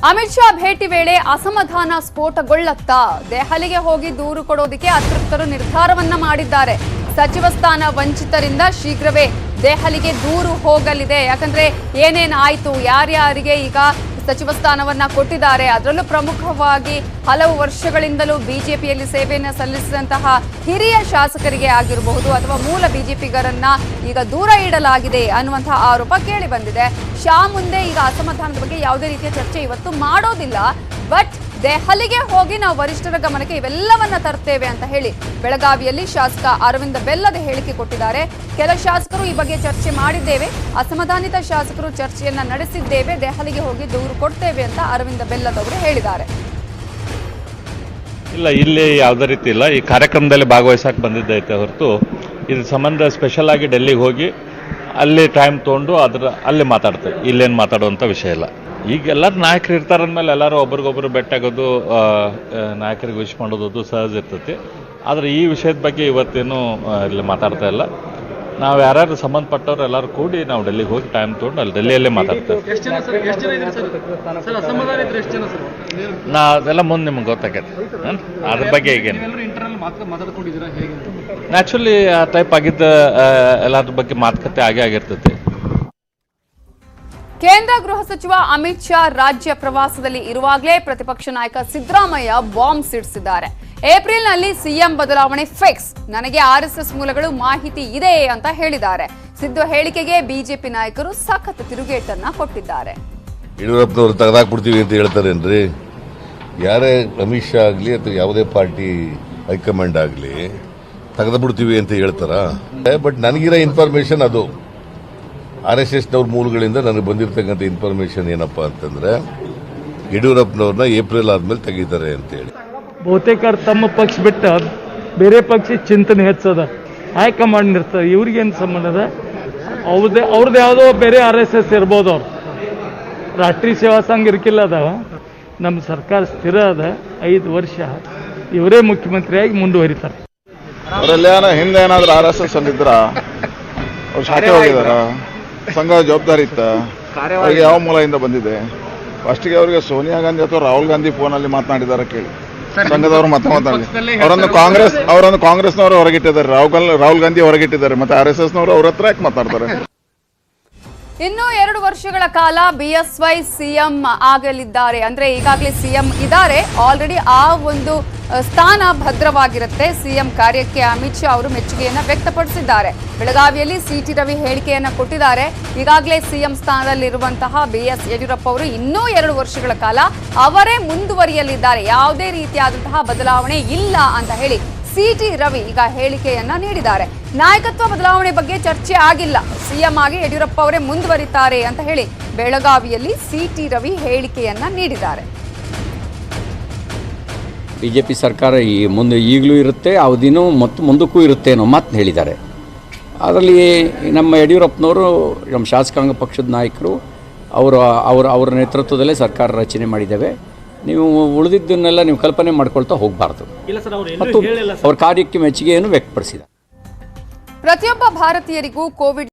ಅಮಿತ್ ಶಾ ಭೇಟಿ ವೇಳೆ ಅಸಮಾಧಾನ ಸ್ಫೋಟಗೊಳ್ಳುತ್ತಾ ದೆಹಲಿಗೆ ಹೋಗಿ ದೂರು ಕೊಡೋದಕ್ಕೆ ಅತೃಪ್ತರು ನಿರ್ಧಾರವನ್ನ ಮಾಡಿದ್ದಾರೆ. ಸಚಿವ ಸ್ಥಾನ ವಂಚಿತರಿಂದ ಶೀಘ್ರವೇ ದೆಹಲಿಗೆ ದೂರು ಹೋಗಲಿದೆ. ಯಾಕಂದ್ರೆ ಏನೇನಾಯ್ತು, ಯಾರ್ಯಾರಿಗೆ ಈಗ ಸಚಿವ ಸ್ಥಾನವನ್ನ ಕೊಟ್ಟಿದ್ದಾರೆ, ಅದರಲ್ಲೂ ಪ್ರಮುಖವಾಗಿ ಹಲವು ವರ್ಷಗಳಿಂದಲೂ ಬಿಜೆಪಿಯಲ್ಲಿ ಸೇವೆಯನ್ನು ಸಲ್ಲಿಸಿದಂತಹ ಹಿರಿಯ ಶಾಸಕರಿಗೆ ಆಗಿರಬಹುದು ಅಥವಾ ಮೂಲ ಬಿಜೆಪಿಗರನ್ನ ಈಗ ದೂರ ಇಡಲಾಗಿದೆ ಅನ್ನುವಂತಹ ಆರೋಪ ಕೇಳಿ ಬಂದಿದೆ. ಶಾ ಮುಂದೆ ಈಗ ಅಸಮಾಧಾನದ ಬಗ್ಗೆ ಯಾವುದೇ ರೀತಿಯ ಚರ್ಚೆ ಇವತ್ತು ಮಾಡೋದಿಲ್ಲ. ಬಟ್ ದೆಹಲಿಗೆ ಹೋಗಿ ನಾವು ವರಿಷ್ಠರ ಗಮನಕ್ಕೆ ಇವೆಲ್ಲವನ್ನ ತರ್ತೇವೆ ಅಂತ ಹೇಳಿ ಬೆಳಗಾವಿಯಲ್ಲಿ ಶಾಸಕ ಅರವಿಂದ ಬೆಲ್ಲದ ಹೇಳಿಕೆ ಕೊಟ್ಟಿದ್ದಾರೆ. ಕೆಲ ಶಾಸಕರು ಈ ಬಗ್ಗೆ ಚರ್ಚೆ ಮಾಡಿದ್ದೇವೆ, ಅಸಮಾಧಾನಿತ ಶಾಸಕರು ಚರ್ಚೆಯನ್ನ ನಡೆಸಿದ್ದೇವೆ, ದೆಹಲಿಗೆ ಹೋಗಿ ದೂರು ಕೊಡ್ತೇವೆ ಅಂತ ಅರವಿಂದ ಬೆಲ್ಲದವರು ಹೇಳಿದ್ದಾರೆ. ಇಲ್ಲ, ಇಲ್ಲಿ ಯಾವುದೇ ರೀತಿ ಇಲ್ಲ. ಈ ಕಾರ್ಯಕ್ರಮದಲ್ಲಿ ಭಾಗವಹಿಸಕ್ಕೆ ಬಂದಿದ್ದೈತೆ ಹೊರತು ಇದ್ರ ಸಂಬಂಧ ಸ್ಪೆಷಲ್ ಆಗಿ ಡೆಲ್ಲಿಗೆ ಹೋಗಿ ಅಲ್ಲಿ ಟೈಮ್ ತೊಗೊಂಡು ಅಲ್ಲಿ ಮಾತಾಡ್ತೇವೆ. ಇಲ್ಲೇನು ಮಾತಾಡುವಂಥ ವಿಷಯ ಇಲ್ಲ. ಈಗ ಎಲ್ಲರೂ ನಾಯಕರು ಇರ್ತಾರೆ ಅಂದಮೇಲೆ ಎಲ್ಲರೂ ಒಬ್ರಿಗೊಬ್ರು ಭೇಟಿಯಾಗೋದು, ನಾಯಕರಿಗೆ ವಿಶ್ ಮಾಡೋದು ಸಹಜ ಇರ್ತೈತಿ. ಆದರೆ ಈ ವಿಷಯದ ಬಗ್ಗೆ ಇವತ್ತೇನು ಇಲ್ಲಿ ಮಾತಾಡ್ತಾ ಇಲ್ಲ. ನಾವು ಯಾರ್ಯಾರು ಸಂಬಂಧಪಟ್ಟವ್ರು ಎಲ್ಲರೂ ಕೂಡಿ ನಾವು ಡೆಲ್ಲಿಗೆ ಹೋಗಿ ಟೈಮ್ ತೊಗೊಂಡು ಅಲ್ಲಿ ಡೆಲ್ಲಿಯಲ್ಲೇ ಮಾತಾಡ್ತೇವೆ. ನಾ ಅದೆಲ್ಲ ಮುಂದೆ ನಿಮ್ಗೆ ಗೊತ್ತಾಗೈತೆ. ಅದ್ರ ಬಗ್ಗೆ ಈಗೇನು ನ್ಯಾಚುರಲಿ ಆ ಟೈಪ್ ಆಗಿದ್ದ ಎಲ್ಲದ್ರ ಬಗ್ಗೆ ಮಾತುಕತೆ ಆಗಿರ್ತೈತಿ. ಕೇಂದ್ರ ಗೃಹ ಸಚಿವ ಅಮಿತ್ ಶಾ ರಾಜ್ಯ ಪ್ರವಾಸದಲ್ಲಿ ಇರುವಾಗಲೇ ಪ್ರತಿಪಕ್ಷ ನಾಯಕ ಸಿದ್ದರಾಮಯ್ಯ ಬಾಂಬ್ ಸಿಡಿಸಿದ್ದಾರೆ. ಏಪ್ರಿಲ್ನಲ್ಲಿ ಸಿಎಂ ಬದಲಾವಣೆ ಫಿಕ್ಸ್, ನನಗೆ ಆರ್ಎಸ್ಎಸ್ ಮೂಲಗಳು ಮಾಹಿತಿ ಇದೆ ಅಂತ ಹೇಳಿದ್ದಾರೆ. ಸಿದ್ದು ಹೇಳಿಕೆಗೆ ಬಿಜೆಪಿ ನಾಯಕರು ಸಖತ್ ತಿರುಗೇಟನ್ನ ಕೊಟ್ಟಿದ್ದಾರೆ. ಯಡಿಯೂರಪ್ಪನವರು ತೆಗೆದಾಕ್ಬಿಡ್ತೀವಿ ಅಂತ ಹೇಳ್ತಾರೇನ್ರಿ? ಯಾರೇ ಅಮಿತ್ ಶಾ ಆಗಲಿ ಅಥವಾ ಯಾವುದೇ ಪಾರ್ಟಿ ಹೈಕಮಾಂಡ್ ಆಗಲಿ ತೆಗೆದುಬಿಡ್ತೀವಿ ಅಂತ ಹೇಳ್ತಾರ? ಬಟ್ ನನಗಿರೋ ಇನ್ಫಾರ್ಮೇಶನ್ ಅದು RSSನವ್ರ ಮೂಲಗಳಿಂದ ನನಗೆ ಬಂದಿರತಕ್ಕಂಥ ಇನ್ಫಾರ್ಮೇಶನ್ ಏನಪ್ಪಾ ಅಂತಂದ್ರೆ ಯಡಿಯೂರಪ್ಪನವ್ರನ್ನ ಏಪ್ರಿಲ್ ಆದ್ಮೇಲೆ ತೆಗಿತಾರೆ ಅಂತೇಳಿ. ಬಹುತೇಕ ತಮ್ಮ ಪಕ್ಷ ಬಿಟ್ಟ ಬೇರೆ ಪಕ್ಷ ಚಿಂತನೆ ಹೆಚ್ಚದ, ಹೈಕಮಾಂಡ್ ಇರ್ತದೆ. ಇವ್ರಿಗೇನು ಸಂಬಂಧ ಅದ? ಅವ್ರದ್ದು ಯಾವುದೋ ಬೇರೆ RSS ಇರ್ಬೋದು. ಅವ್ರು ರಾಷ್ಟ್ರೀಯ ಸೇವಾ ಸಂಘ ಇರ್ಕಿಲ್ಲ ಅದಾವ. ನಮ್ಮ ಸರ್ಕಾರ ಸ್ಥಿರ ಅದ. 5 ವರ್ಷ ಇವರೇ ಮುಖ್ಯಮಂತ್ರಿಯಾಗಿ ಮುಂದುವರಿತಾರೆ. ಅವರಲ್ಲಿ ಹಿಂದೆ ಏನಾದ್ರು RSS ಅಂದಿದ್ರ ಅವ್ರು ಶಾಖೆ ಹೋಗಿದಾರ? ಸಂಘ ಜವಾಬ್ದಾರಿ ಇತ್ತ? ಅವ್ರಿಗೆ ಯಾವ ಮೂಲದಿಂದ ಬಂದಿದೆ? ಫಸ್ಟ್ಗೆ ಅವರಿಗೆ ಸೋನಿಯಾ ಗಾಂಧಿ ಅಥವಾ ರಾಹುಲ್ ಗಾಂಧಿ ಫೋನಲ್ಲಿ ಮಾತನಾಡಿದಾರ ಕೇಳಿ. ಸಂಘದವರು ಮಾತಾಡಲಿ. ಅವರನ್ನು ಕಾಂಗ್ರೆಸ್ನವರು ಹೊರಗಿಟ್ಟಿದ್ದಾರೆ, ರಾಹುಲ್ ಗಾಂಧಿ ಹೊರಗಿಟ್ಟಿದ್ದಾರೆ. ಮತ್ತೆ RSSನವರು ಅವ್ರ ಹತ್ರ ಯಾಕೆ ಮಾತಾಡ್ತಾರೆ? ಇನ್ನು 2 ವರ್ಷಗಳ ಕಾಲ BSY ಸಿಎಂ ಆಗಲಿದ್ದಾರೆ. ಅಂದ್ರೆ ಈಗಾಗಲೇ ಸಿಎಂ ಇದ್ದಾರೆ ಆಲ್ರೆಡಿ. ಆ ಒಂದು ಸ್ಥಾನ ಭದ್ರವಾಗಿರುತ್ತೆ. ಸಿಎಂ ಕಾರ್ಯಕ್ಕೆ ಅಮಿತ್ ಶಾ ಅವರು ಮೆಚ್ಚುಗೆಯನ್ನ ವ್ಯಕ್ತಪಡಿಸಿದ್ದಾರೆ. ಬೆಳಗಾವಿಯಲ್ಲಿ CT ರವಿ ಹೇಳಿಕೆಯನ್ನ ಕೊಟ್ಟಿದ್ದಾರೆ. ಈಗಾಗಲೇ ಸಿಎಂ ಸ್ಥಾನದಲ್ಲಿರುವಂತಹ BS ಯಡಿಯೂರಪ್ಪ ಅವರು ಇನ್ನೂ 2 ವರ್ಷಗಳ ಕಾಲ ಅವರೇ ಮುಂದುವರಿಯಲಿದ್ದಾರೆ, ಯಾವುದೇ ರೀತಿಯಾದಂತಹ ಬದಲಾವಣೆ ಇಲ್ಲ ಅಂತ ಹೇಳಿ CT ರವಿ ಈಗ ಹೇಳಿಕೆಯನ್ನ ನೀಡಿದ್ದಾರೆ. ನಾಯಕತ್ವ ಬದಲಾವಣೆ ಬಗ್ಗೆ ಚರ್ಚೆ ಆಗಿಲ್ಲ, ಸಿಎಂ ಆಗಿ ಯಡಿಯೂರಪ್ಪ ಅವರೇ ಮುಂದುವರಿತಾರೆ ಅಂತ ಹೇಳಿ ಬೆಳಗಾವಿಯಲ್ಲಿ CT ರವಿ ಹೇಳಿಕೆಯನ್ನ ನೀಡಿದ್ದಾರೆ. ಬಿಜೆಪಿ ಸರ್ಕಾರ ಈಗಲೂ ಇರುತ್ತೆ, ಅವಧಿನೂ ಮತ್ತು ಮುಂದಕ್ಕೂ ಇರುತ್ತೆ ಅನ್ನೋ ಮಾತನ್ನು ಹೇಳಿದ್ದಾರೆ. ಅದರಲ್ಲಿ ನಮ್ಮ ಯಡಿಯೂರಪ್ಪನವರು, ನಮ್ಮ ಶಾಸಕಾಂಗ ಪಕ್ಷದ ನಾಯಕರು ಅವರ ನೇತೃತ್ವದಲ್ಲೇ ಸರ್ಕಾರ ರಚನೆ ಮಾಡಿದ್ದೇವೆ. ನೀವು ಉಳಿದಿದ್ದನ್ನೆಲ್ಲ ನೀವು ಕಲ್ಪನೆ ಮಾಡ್ಕೊಳ್ತಾ ಹೋಗಬಾರ್ದು. ಮತ್ತು ಅವ್ರ ಕಾರ್ಯಕ್ಕೆ ಮೆಚ್ಚುಗೆಯನ್ನು ವ್ಯಕ್ತಪಡಿಸಿದ್ದಾರೆ. ಪ್ರತಿಯೊಬ್ಬ ಭಾರತೀಯರಿಗೂ ಕೋವಿಡ್